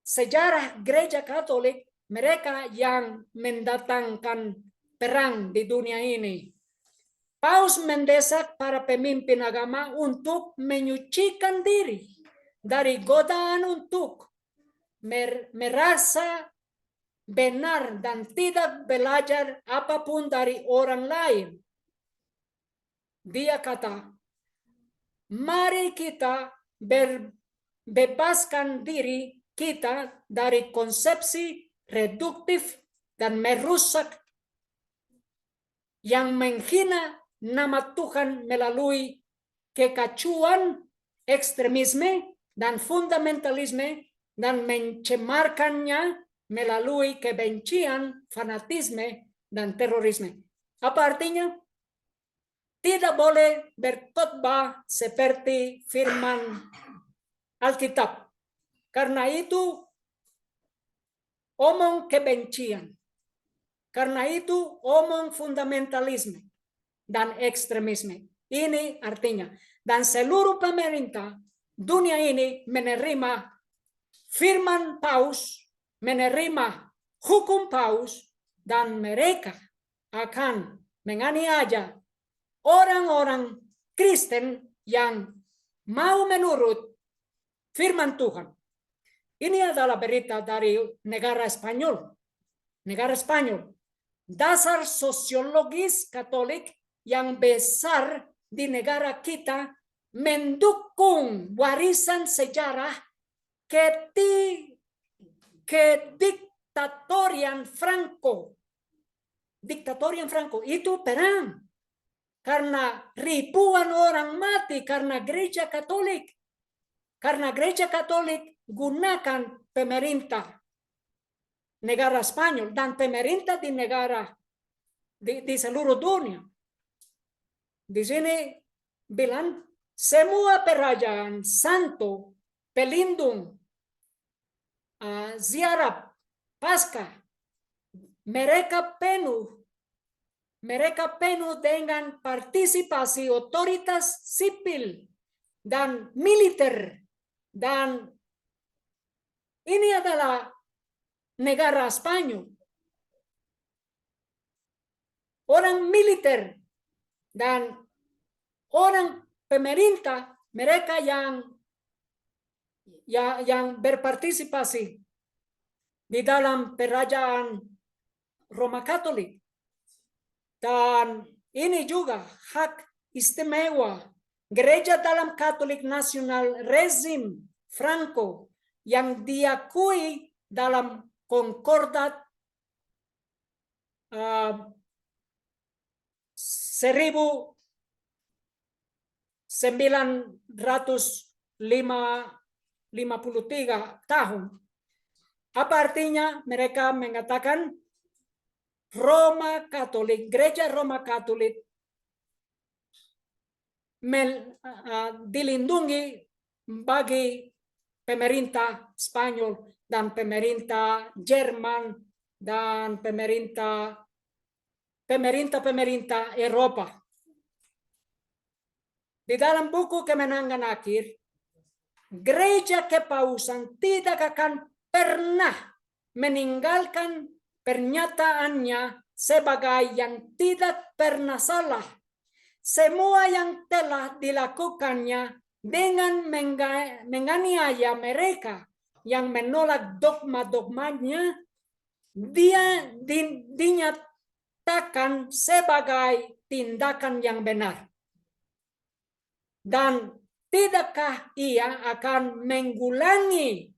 sejarah gereja Katolik, mereka yang mendatangkan perang di dunia ini. Paus mendesak para pemimpin agama untuk menyucikan diri dari godaan untuk merasa benar dan tidak belajar apapun dari orang lain. Dia kata, mari kita bebaskan diri kita dari konsepsi reduktif dan merusak yang menghina nama Tuhan melalui kekacauan, ekstremisme, dan fundamentalisme, dan mencemarkannya melalui kebencian, fanatisme, dan terorisme. Apa artinya? Tidak boleh berkhotbah seperti firman Alkitab. Karena itu omong kebencian. Karena itu omong fundamentalisme dan ekstremisme. Ini artinya. Dan seluruh pemerintah dunia ini menerima firman Paus, menerima hukum Paus, dan mereka akan menganiaya orang-orang Kristen yang mau menurut firman Tuhan. Ini adalah berita dari negara Spanyol. Negara Spanyol. Dasar sosiologis Katolik yang besar di negara kita mendukung warisan sejarah kediktatorian Franco. Diktatorian Franco itu perang. Karena ribuan orang mati karena gereja Katolik. Karena gereja Katolik gunakan pemerintah negara Spanyol dan pemerintah di negara di seluruh dunia. Di sini bilang semua kerajaan santo pelindung ziarah Paskah mereka penuh dengan partisipasi otoritas sipil dan militer, dan ini adalah negara Spanyol. Orang militer dan orang pemerintah, mereka yang berpartisipasi di dalam kerajaan Roma Katolik. Dan ini juga hak istimewa gereja dalam Katolik Nasional rezim Franco yang diakui dalam Konkordat 1953 tahun. Apa artinya? Mereka mengatakan Roma Katolik, gereja Roma Katolik dilindungi bagi pemerintah Spanyol dan pemerintah Jerman dan pemerintah Eropa. Di dalam buku Kemenangan Akhir, gereja kepausan tidak akan pernah meninggalkan pernyataannya sebagai yang tidak pernah salah. Semua yang telah dilakukannya dengan menganiaya mereka yang menolak dogma-dogmanya, dia dinyatakan sebagai tindakan yang benar. Dan tidakkah ia akan mengulangi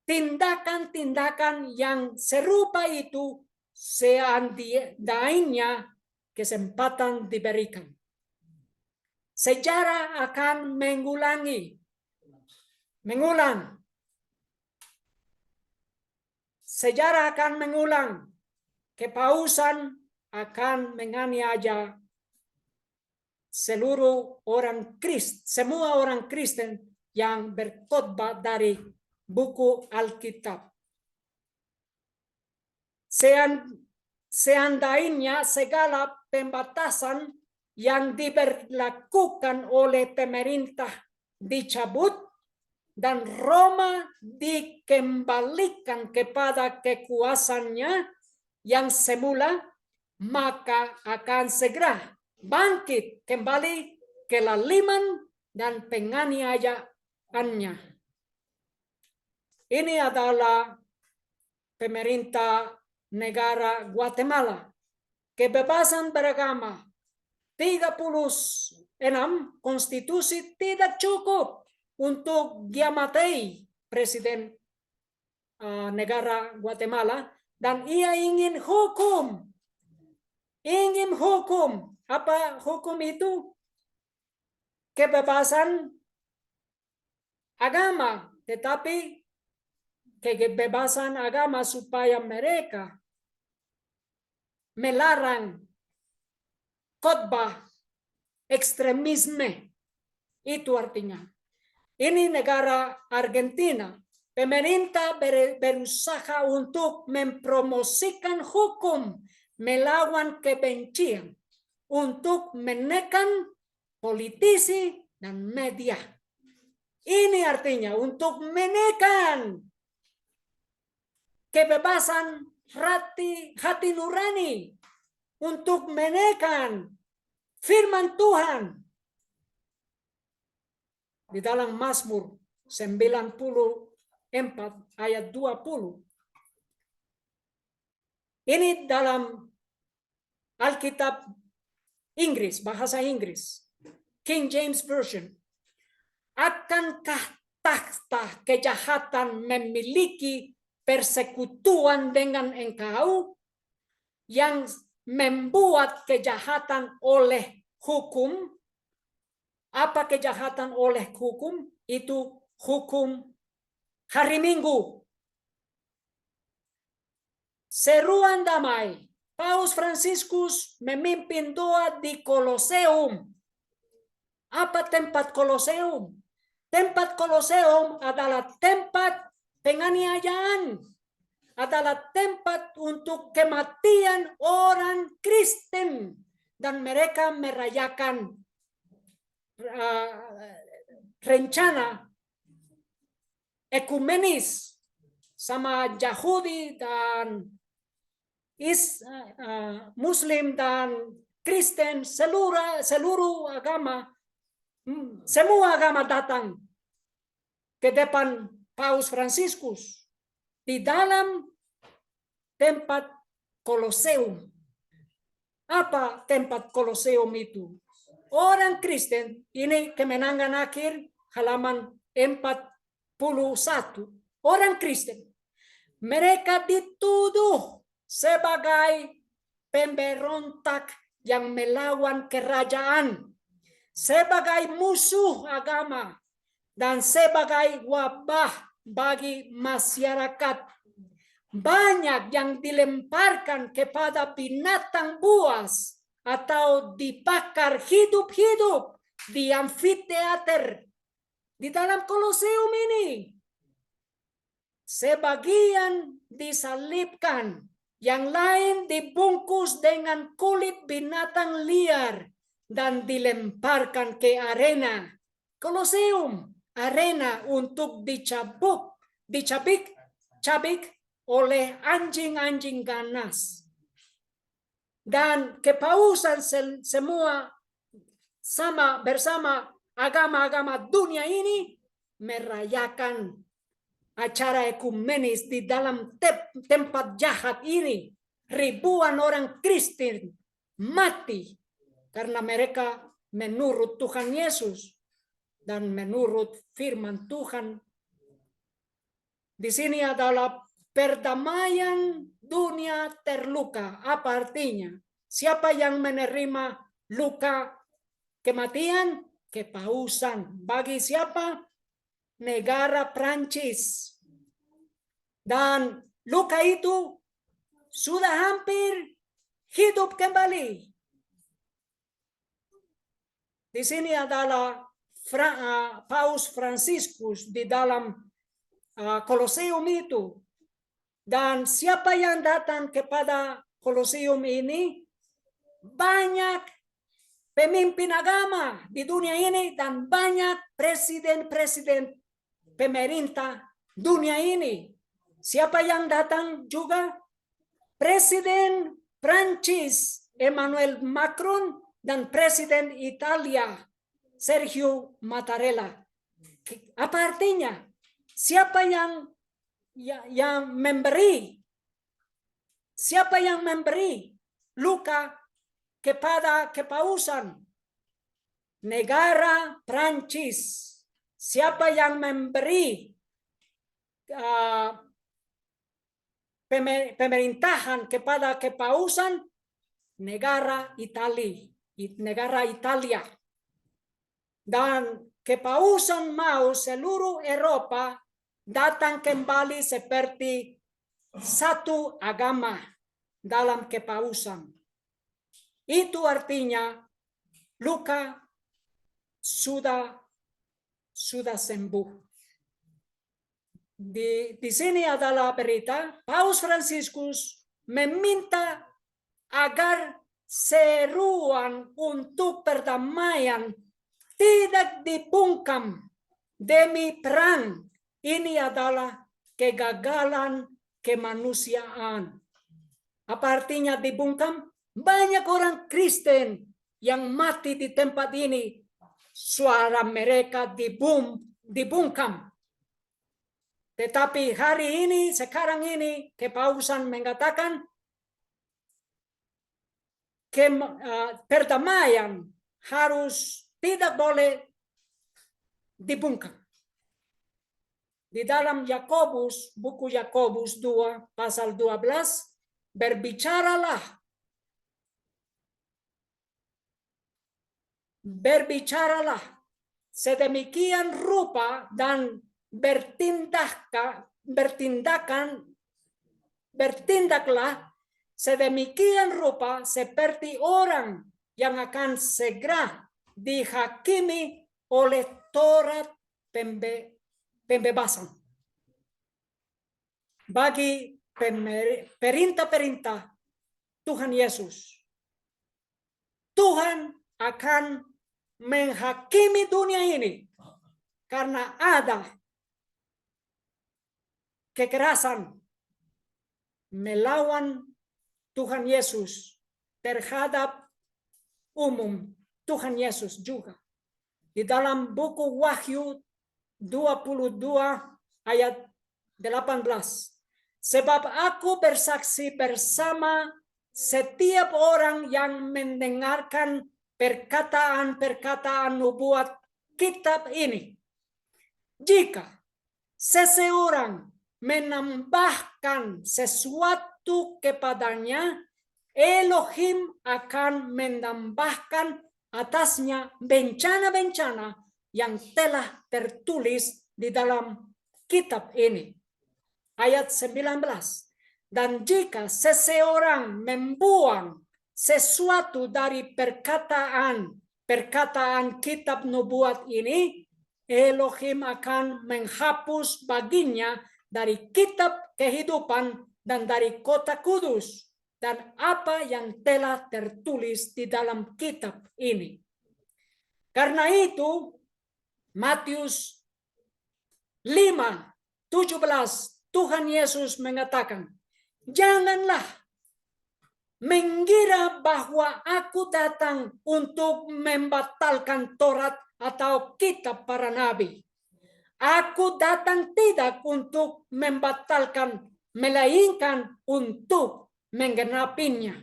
tindakan-tindakan yang serupa itu seandainya kesempatan diberikan? Sejarah akan mengulang. Sejarah akan mengulang. Kepausan akan menganiaya semua orang Kristen yang berkhotbah dari buku Alkitab. Seandainya segala pembatasan yang diberlakukan oleh pemerintah dicabut, dan Roma dikembalikan kepada kekuasaannya yang semula, maka akan segera bangkit kembali kelaliman dan penganiayaannya. Ini adalah pemerintah negara Guatemala. Kebebasan beragama, 36 konstitusi tidak cukup untuk diamatei Presiden negara Guatemala, dan ia ingin hukum. Ingin hukum. Apa hukum itu? Kebebasan agama, tetapi kebebasan agama supaya mereka melarang khotbah ekstremisme. Itu artinya. Ini negara Argentina. Pemerintah berusaha untuk mempromosikan hukum melawan kebencian untuk menekan politisi dan media. Ini artinya untuk menekan kebebasan hati nurani, untuk menekan firman Tuhan. Di dalam Mazmur 94 ayat 20. Ini dalam Alkitab Inggris, bahasa Inggris, King James Version. Akankah takhta kejahatan memiliki persekutuan dengan engkau yang membuat kejahatan oleh hukum? Apa kejahatan oleh hukum? Itu hukum hari Minggu. Seruan damai. Paus Fransiskus memimpin doa di Koloseum. Apa tempat Koloseum? Tempat Koloseum adalah tempat penganiayaan. Adalah tempat untuk kematian orang Kristen. Dan mereka merayakan rencana ekumenis sama Yahudi dan Muslim dan Kristen, seluruh agama, semua agama datang ke depan Paus Fransiskus di dalam tempat Koloseum. Apa tempat Koloseum itu? Orang Kristen, ini Kemenangan Akhir halaman 41. Orang Kristen, mereka dituduh sebagai pemberontak yang melawan kerajaan, sebagai musuh agama, dan sebagai wabah bagi masyarakat. Banyak yang dilemparkan kepada binatang buas atau dibakar hidup-hidup di amfiteater di dalam Koloseum ini. Sebagian disalibkan, yang lain dibungkus dengan kulit binatang liar dan dilemparkan ke arena Koloseum, arena untuk dicabik oleh anjing-anjing ganas. Dan kepausan semua bersama agama-agama dunia ini merayakan acara ekumenis di dalam tempat jahat ini. Ribuan orang Kristen mati karena mereka menurut Tuhan Yesus dan menurut firman Tuhan. Di sini adalah perdamaian dunia terluka. Apa artinya? Siapa yang menerima luka kematian? Kepausan. Bagi siapa? Negara Prancis. Dan luka itu sudah hampir hidup kembali. Di sini adalah Paus Fransiskus di dalam Koloseum itu. Dan siapa yang datang kepada Koloseum ini? Banyak pemimpin agama di dunia ini dan banyak presiden-presiden pemerintah dunia ini. Siapa yang datang juga? Presiden Prancis Emmanuel Macron dan Presiden Italia Sergio Mattarella. Apa artinya? Siapa yang memberi? Siapa yang memberi luka kepada kepausan? Negara Prancis. Siapa yang memberi pemerintahan kepada kepausan? Negara Italia. Dan kepausan mau seluruh Eropa datang kembali seperti satu agama dalam kepausan. Itu artinya luka sudah sembuh. Di sini adalah berita Paus Fransiskus meminta agar seruan untuk perdamaian tidak dibungkam demi perang. Ini adalah kegagalan kemanusiaan. Apa artinya dibungkam? Banyak orang Kristen yang mati di tempat ini, suara mereka dibungkam. Tetapi hari ini, sekarang ini, kepausan mengatakan perdamaian harus tidak boleh dibungkam. Di dalam Yakobus, buku Yakobus 2 pasal 12, berbicaralah sedemikian rupa dan bertindaklah sedemikian rupa seperti orang yang akan segera dihakimi oleh Taurat pembebasan. Bagi perintah-perintah Tuhan Yesus, Tuhan akan menghakimi dunia ini karena ada kekerasan melawan Tuhan Yesus terhadap umum Tuhan Yesus juga. Di dalam buku Wahyu 22 ayat 18. Sebab aku bersaksi bersama setiap orang yang mendengarkan perkataan-perkataan nubuat kitab ini. Jika seseorang menambahkan sesuatu kepadanya, Elohim akan menambahkan atasnya bencana-bencana yang telah tertulis di dalam kitab ini. Ayat 19. Dan jika seseorang membuang sesuatu dari perkataan kitab nubuat ini, Elohim akan menghapus baginya dari kitab kehidupan dan dari kota kudus dan apa yang telah tertulis di dalam kitab ini. Karena itu, Matius 5:17 Tuhan Yesus mengatakan, janganlah mengira bahwa aku datang untuk membatalkan Taurat atau kitab para nabi. Aku datang tidak untuk membatalkan, melainkan untuk menggenapinya.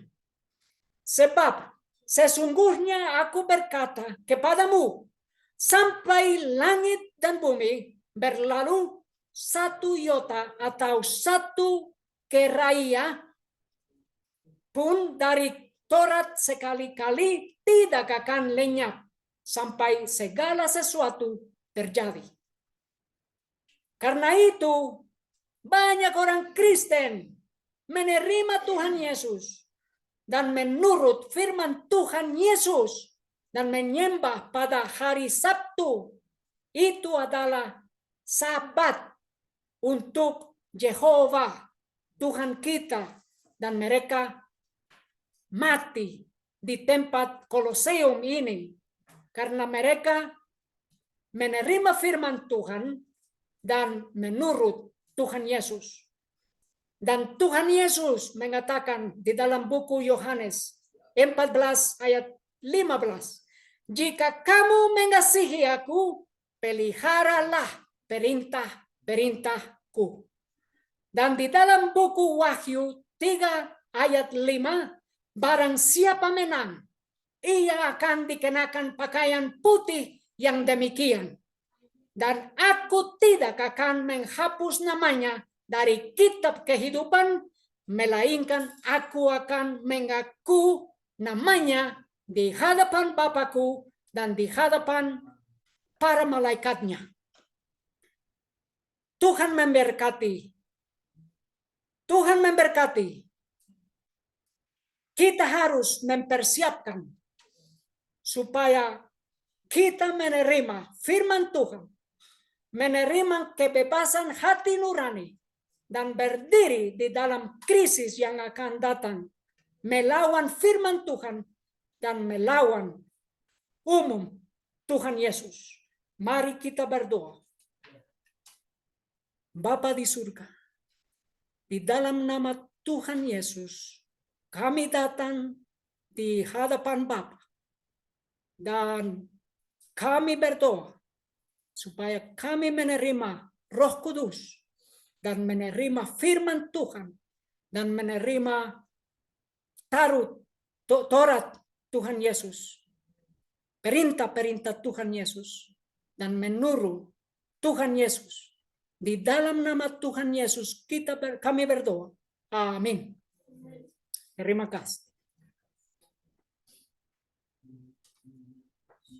Sebab sesungguhnya aku berkata kepadamu, sampai langit dan bumi berlalu, satu iota atau satu keraya pun dari Taurat sekali-kali tidak akan lenyap sampai segala sesuatu terjadi. Karena itu, banyak orang Kristen menerima Tuhan Yesus dan menurut firman Tuhan Yesus dan menyembah pada hari Sabtu. Itu adalah Sabat untuk Yehova Tuhan kita, dan mereka mati di tempat Koloseum ini karena mereka menerima firman Tuhan dan menurut Tuhan Yesus. Dan Tuhan Yesus mengatakan di dalam buku Yohanes 14 ayat 15. Jika kamu mengasihi aku, peliharalah perintah-perintahku. Dan di dalam buku Wahyu 3 ayat 5, barang siapa menang, ia akan dikenakan pakaian putih yang demikian. Dan aku tidak akan menghapus namanya dari kitab kehidupan, melainkan aku akan mengaku namanya di hadapan Bapakku dan di hadapan para malaikatnya. Tuhan memberkati. Tuhan memberkati. Kita harus mempersiapkan supaya kita menerima firman Tuhan, menerima kebebasan hati nurani, dan berdiri di dalam krisis yang akan datang, melawan firman Tuhan dan melawan umum Tuhan Yesus. Mari kita berdoa. Bapa di surga, di dalam nama Tuhan Yesus, kami datang di hadapan Bapa dan kami berdoa supaya kami menerima Roh Kudus dan menerima firman Tuhan dan menerima Taurat Tuhan Yesus, perintah-perintah Tuhan Yesus, dan menurut Tuhan Yesus. Di dalam nama Tuhan Yesus kami berdoa. Amin. Terima kasih.